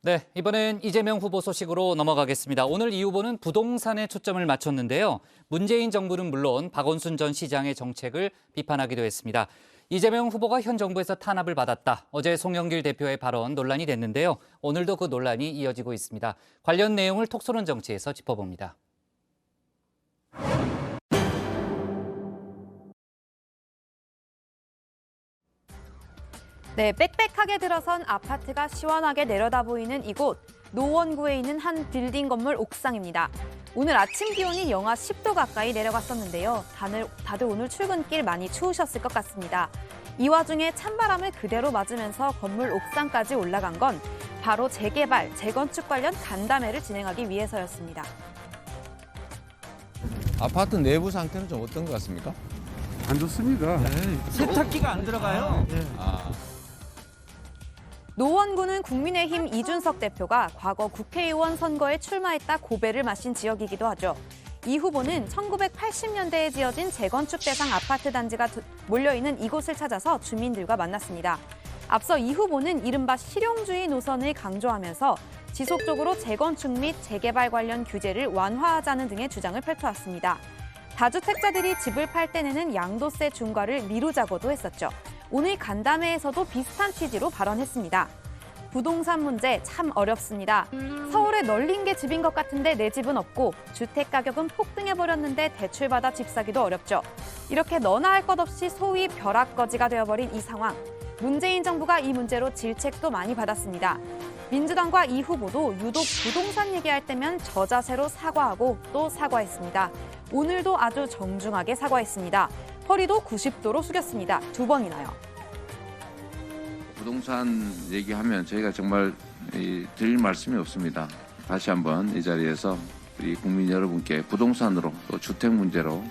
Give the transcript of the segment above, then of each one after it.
네, 이번엔 이재명 후보 소식으로 넘어가겠습니다. 오늘 이 후보는 부동산에 초점을 맞췄는데요. 문재인 정부는 물론 박원순 전 시장의 정책을 비판하기도 했습니다. 이재명 후보가 현 정부에서 탄압을 받았다. 어제 송영길 대표의 발언 논란이 됐는데요. 오늘도 그 논란이 이어지고 있습니다. 관련 내용을 톡소론 정치에서 짚어봅니다. 네, 빽빽하게 들어선 아파트가 시원하게 내려다 보이는 이곳, 노원구에 있는 한 빌딩 건물 옥상입니다. 오늘 아침 기온이 영하 10도 가까이 내려갔었는데요. 다들 오늘 출근길 많이 추우셨을 것 같습니다. 이 와중에 찬바람을 그대로 맞으면서 건물 옥상까지 올라간 건 바로 재개발, 재건축 관련 간담회를 진행하기 위해서였습니다. 아파트 내부 상태는 좀 어떤 것 같습니까? 안 좋습니다. 세탁기가 안 들어가요. 노원구는 국민의힘 이준석 대표가 과거 국회의원 선거에 출마했다 고배를 마신 지역이기도 하죠. 이 후보는 1980년대에 지어진 재건축 대상 아파트 단지가 몰려있는 이곳을 찾아서 주민들과 만났습니다. 앞서 이 후보는 이른바 실용주의 노선을 강조하면서 지속적으로 재건축 및 재개발 관련 규제를 완화하자는 등의 주장을 펼쳐왔습니다. 다주택자들이 집을 팔 때 내는 양도세 중과를 미루자고도 했었죠. 오늘 간담회에서도 비슷한 취지로 발언했습니다. 부동산 문제 참 어렵습니다. 서울에 널린 게 집인 것 같은데 내 집은 없고 주택 가격은 폭등해버렸는데 대출받아 집 사기도 어렵죠. 이렇게 너나 할 것 없이 소위 벼락거지가 되어버린 이 상황. 문재인 정부가 이 문제로 질책도 많이 받았습니다. 민주당과 이 후보도 유독 부동산 얘기할 때면 저자세로 사과하고 또 사과했습니다. 오늘도 아주 정중하게 사과했습니다. 허리도 90도로 숙였습니다. 두 번이나요. 부동산 얘기하면 저희가 정말 드릴 말씀이 없습니다. 다시 한번 이 자리에서 우리 국민 여러분께 부동산으로 또 주택 문제로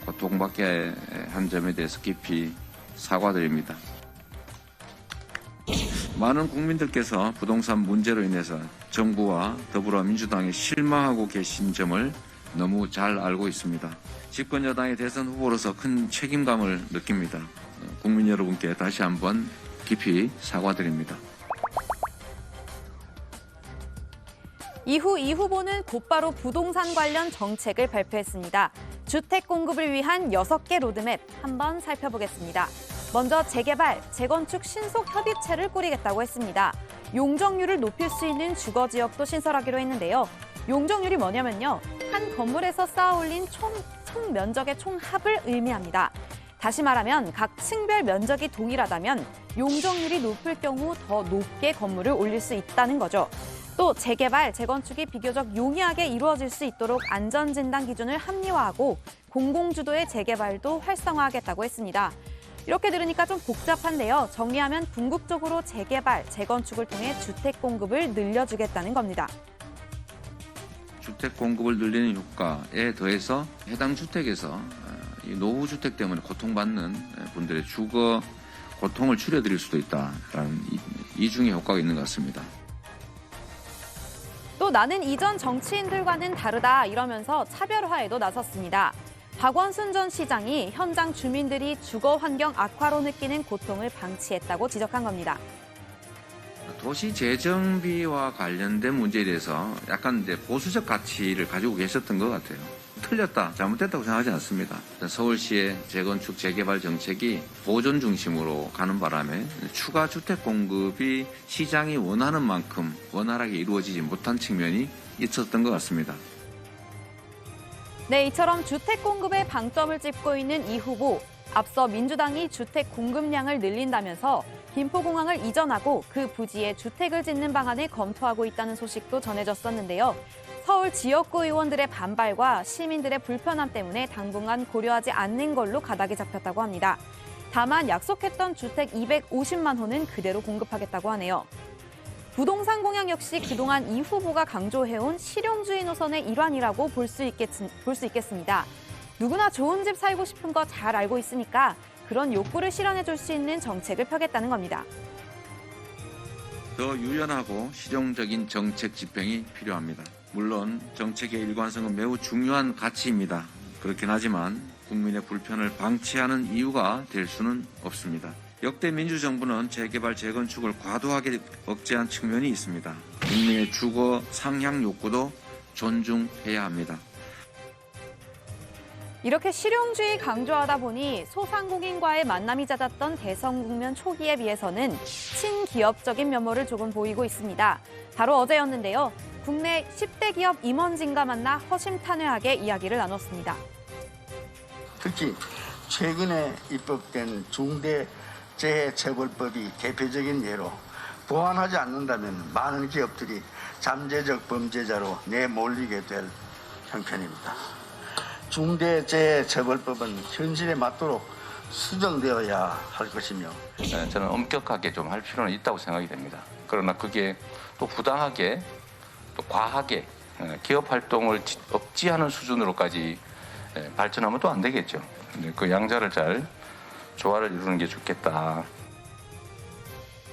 고통받게 한 점에 대해서 깊이 사과드립니다. 많은 국민들께서 부동산 문제로 인해서 정부와 더불어민주당에 실망하고 계신 점을 너무 잘 알고 있습니다. 집권 여당의 대선 후보로서 큰 책임감을 느낍니다. 국민 여러분께 다시 한번 깊이 사과드립니다. 이후 이 후보는 곧바로 부동산 관련 정책을 발표했습니다. 주택 공급을 위한 6개 로드맵 한번 살펴보겠습니다. 먼저 재개발, 재건축 신속 협의체를 꾸리겠다고 했습니다. 용적률을 높일 수 있는 주거지역도 신설하기로 했는데요. 용적률이 뭐냐면요. 한 건물에서 쌓아올린 총 면적의 총합을 의미합니다. 다시 말하면 각 층별 면적이 동일하다면 용적률이 높을 경우 더 높게 건물을 올릴 수 있다는 거죠. 또 재개발, 재건축이 비교적 용이하게 이루어질 수 있도록 안전진단 기준을 합리화하고 공공주도의 재개발도 활성화하겠다고 했습니다. 이렇게 들으니까 좀 복잡한데요. 정리하면 궁극적으로 재개발, 재건축을 통해 주택 공급을 늘려주겠다는 겁니다. 주택 공급을 늘리는 효과에 더해서 해당 주택에서 노후주택 때문에 고통받는 분들의 주거 고통을 줄여드릴 수도 있다라는 이중의 효과가 있는 것 같습니다. 또 나는 이전 정치인들과는 다르다 이러면서 차별화에도 나섰습니다. 박원순 전 시장이 현장 주민들이 주거 환경 악화로 느끼는 고통을 방치했다고 지적한 겁니다. 도시 재정비와 관련된 문제에 대해서 약간 이제 보수적 가치를 가지고 계셨던 것 같아요. 틀렸다, 잘못됐다고 생각하지 않습니다. 서울시의 재건축, 재개발 정책이 보존 중심으로 가는 바람에 추가 주택 공급이 시장이 원하는 만큼 원활하게 이루어지지 못한 측면이 있었던 것 같습니다. 네, 이처럼 주택 공급에 방점을 찍고 있는 이 후보. 앞서 민주당이 주택 공급량을 늘린다면서 김포공항을 이전하고 그 부지에 주택을 짓는 방안을 검토하고 있다는 소식도 전해졌었는데요. 서울 지역구 의원들의 반발과 시민들의 불편함 때문에 당분간 고려하지 않는 걸로 가닥이 잡혔다고 합니다. 다만 약속했던 주택 250만 호는 그대로 공급하겠다고 하네요. 부동산 공약 역시 그동안 이 후보가 강조해온 실용주의 노선의 일환이라고 볼 수 있겠습니다. 누구나 좋은 집 살고 싶은 거 잘 알고 있으니까 그런 욕구를 실현해 줄 수 있는 정책을 펴겠다는 겁니다. 더 유연하고 실용적인 정책 집행이 필요합니다. 물론 정책의 일관성은 매우 중요한 가치입니다. 그렇긴 하지만 국민의 불편을 방치하는 이유가 될 수는 없습니다. 역대 민주정부는 재개발, 재건축을 과도하게 억제한 측면이 있습니다. 국민의 주거 상향 욕구도 존중해야 합니다. 이렇게 실용주의 강조하다 보니 소상공인과의 만남이 잦았던 대선 국면 초기에 비해서는 친기업적인 면모를 조금 보이고 있습니다. 바로 어제였는데요. 국내 10대 기업 임원진과 만나 허심탄회하게 이야기를 나눴습니다. 특히 최근에 입법된 중대재해처벌법이 대표적인 예로 보완하지 않는다면 많은 기업들이 잠재적 범죄자로 내몰리게 될 형편입니다. 중대재해처벌법은 현실에 맞도록 수정되어야 할 것이며 저는 엄격하게 좀 할 필요는 있다고 생각이 됩니다. 그러나 그게 또 부당하게 또 과하게 기업 활동을 억지하는 수준으로까지 발전하면 또 안 되겠죠. 그 양자를 잘 조화를 이루는 게 좋겠다.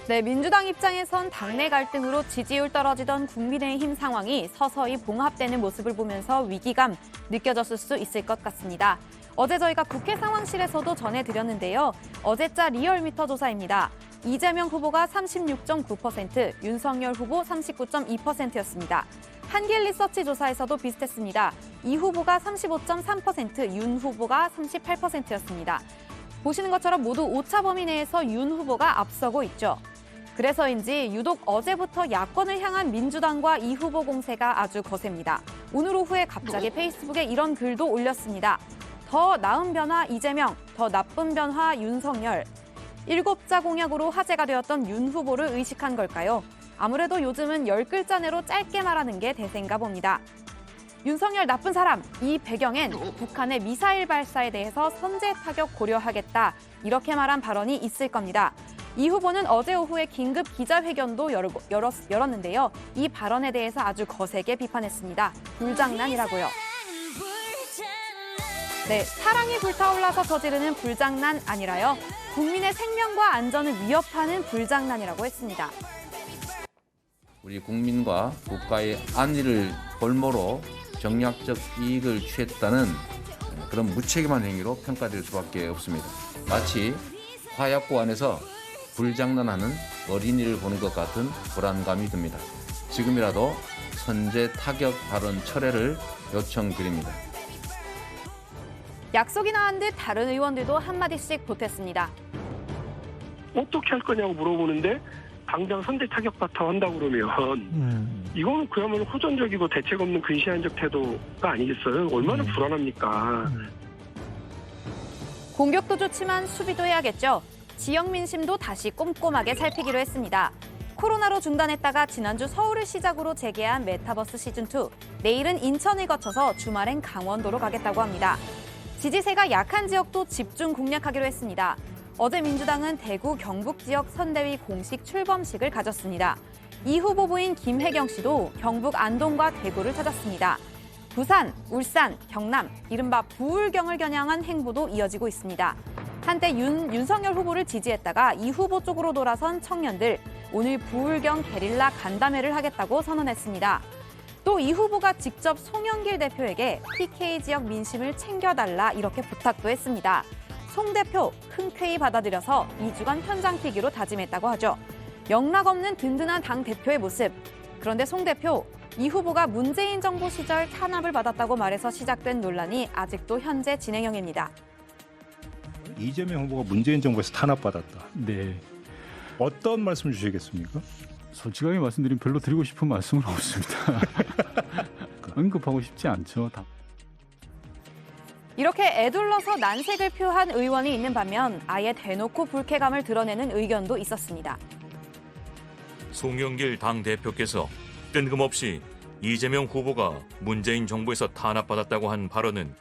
네, 민주당 입장에선 당내 갈등으로 지지율 떨어지던 국민의힘 상황이 서서히 봉합되는 모습을 보면서 위기감 느껴졌을 수 있을 것 같습니다. 어제 저희가 국회 상황실에서도 전해드렸는데요. 어제자 리얼미터 조사입니다. 이재명 후보가 36.9%, 윤석열 후보 39.2%였습니다. 한길리서치 조사에서도 비슷했습니다. 이 후보가 35.3%, 윤 후보가 38%였습니다. 보시는 것처럼 모두 오차 범위 내에서 윤 후보가 앞서고 있죠. 그래서인지 유독 어제부터 야권을 향한 민주당과 이 후보 공세가 아주 거셉니다. 오늘 오후에 갑자기 페이스북에 이런 글도 올렸습니다. 더 나은 변화 이재명, 더 나쁜 변화 윤석열. 7자 공약으로 화제가 되었던 윤 후보를 의식한 걸까요? 아무래도 요즘은 10글자 내로 짧게 말하는 게 대세인가 봅니다. 윤석열 나쁜 사람, 이 배경엔 북한의 미사일 발사에 대해서 선제 타격 고려하겠다. 이렇게 말한 발언이 있을 겁니다. 이 후보는 어제 오후에 긴급 기자회견도 열었는데요. 이 발언에 대해서 아주 거세게 비판했습니다. 불장난이라고요. 네, 사랑이 불타올라서 저지르는 불장난 아니라요. 국민의 생명과 안전을 위협하는 불장난이라고 했습니다. 우리 국민과 국가의 안위를 볼모로 정략적 이익을 취했다는 그런 무책임한 행위로 평가될 수밖에 없습니다. 마치 화약고 안에서 불장난하는 어린이를 보는 것 같은 불안감이 듭니다. 지금이라도 선제 타격 발언 철회를 요청드립니다. 약속이 나은 듯 다른 의원들도 한마디씩 보탰습니다. 어떻게 할 거냐고 물어보는데 당장 선제 타격부터 한다고 그러면 이거는 그야말로 호전적이고 대책 없는 근시안적 태도가 아니겠어요? 얼마나 불안합니까? 공격도 좋지만 수비도 해야겠죠. 지역 민심도 다시 꼼꼼하게 살피기로 했습니다. 코로나로 중단했다가 지난주 서울을 시작으로 재개한 메타버스 시즌2. 내일은 인천을 거쳐서 주말엔 강원도로 가겠다고 합니다. 지지세가 약한 지역도 집중 공략하기로 했습니다. 어제 민주당은 대구 경북 지역 선대위 공식 출범식을 가졌습니다. 이 후보부인 김혜경 씨도 경북 안동과 대구를 찾았습니다. 부산, 울산, 경남, 이른바 부울경을 겨냥한 행보도 이어지고 있습니다. 한때 윤석열 후보를 지지했다가 이 후보 쪽으로 돌아선 청년들, 오늘 부울경 게릴라 간담회를 하겠다고 선언했습니다. 또 이 후보가 직접 송영길 대표에게 PK 지역 민심을 챙겨달라 이렇게 부탁도 했습니다. 송 대표 흔쾌히 받아들여서 2주간 현장 뛰기로 다짐했다고 하죠. 영락 없는 든든한 당 대표의 모습. 그런데 송 대표, 이 후보가 문재인 정부 시절 탄압을 받았다고 말해서 시작된 논란이 아직도 현재 진행형입니다. 이재명 후보가 문재인 정부에서 탄압받았다. 네. 어떤 말씀 주시겠습니까? 솔직하게 말씀드리면 별로 드리고 싶은 말씀은 없습니다. 언급하고 싶지 않죠. 이렇게 애둘러서 난색을 표한 의원이 있는 반면 아예 대놓고 불쾌감을 드러내는 의견도 있었습니다. 송영길 당대표께서 뜬금없이 이재명 후보가 문재인 정부에서 탄압받았다고 한 발언은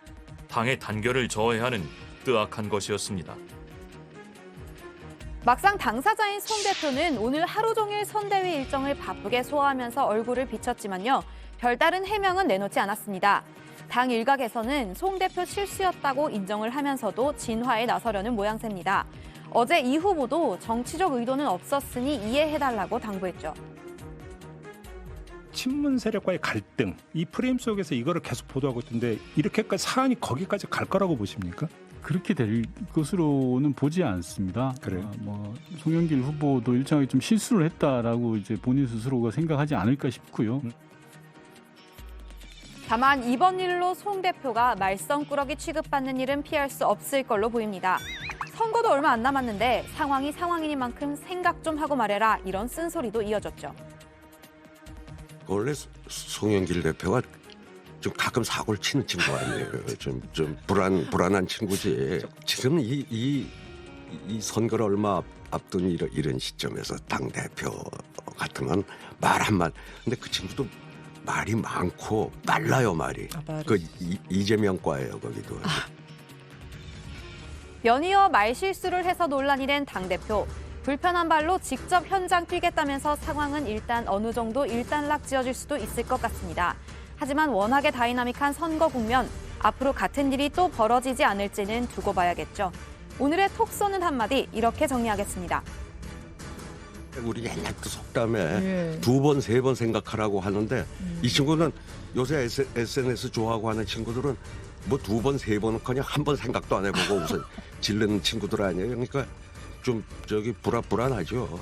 당의 단결을 저해하는 뜨악한 것이었습니다. 막상 당사자인 송 대표는 오늘 하루 종일 선대위 일정을 바쁘게 소화하면서 얼굴을 비쳤지만요. 별다른 해명은 내놓지 않았습니다. 당 일각에서는 송 대표 실수였다고 인정을 하면서도 진화에 나서려는 모양새입니다. 어제 이 후보도 정치적 의도는 없었으니 이해해달라고 당부했죠. 친문 세력과의 갈등, 이 프레임 속에서 이거를 계속 보도하고 있던데 이렇게까지 사안이 거기까지 갈 거라고 보십니까? 그렇게 될 것으로는 보지 않습니다. 그래요? 송영길 후보도 일정하게 좀 실수를 했다라고 이제 본인 스스로가 생각하지 않을까 싶고요. 다만 이번 일로 송 대표가 말썽꾸러기 취급받는 일은 피할 수 없을 걸로 보입니다. 선거도 얼마 안 남았는데 상황이 상황이니만큼 생각 좀 하고 말해라, 이런 쓴소리도 이어졌죠. 원래 송영길 대표가 좀 가끔 사고를 치는 친구 아니에요. 좀 불안한 친구지. 지금 이 선거를 얼마 앞둔 이런 시점에서 당 대표 같으면 말 한마디. 근데 그 친구도 말이 많고 빨라요, 말이. 그 이재명과예요, 거기도. 연이어 말실수를 해서 논란이 된 당대표. 불편한 발로 직접 현장 뛰겠다면서 상황은 일단 어느 정도 일단락 지어질 수도 있을 것 같습니다. 하지만 워낙에 다이나믹한 선거 국면, 앞으로 같은 일이 또 벌어지지 않을지는 두고 봐야겠죠. 오늘의 톡 쏘는 한마디 이렇게 정리하겠습니다. 우리 옛날부터 속담에 2번, 3번 생각하라고 하는데 이 친구는 요새 SNS 좋아하고 하는 친구들은 뭐 2번, 3번은 그냥 한 번 생각도 안 해보고 우선 질르는 친구들 아니에요. 그러니까 좀 불안하죠.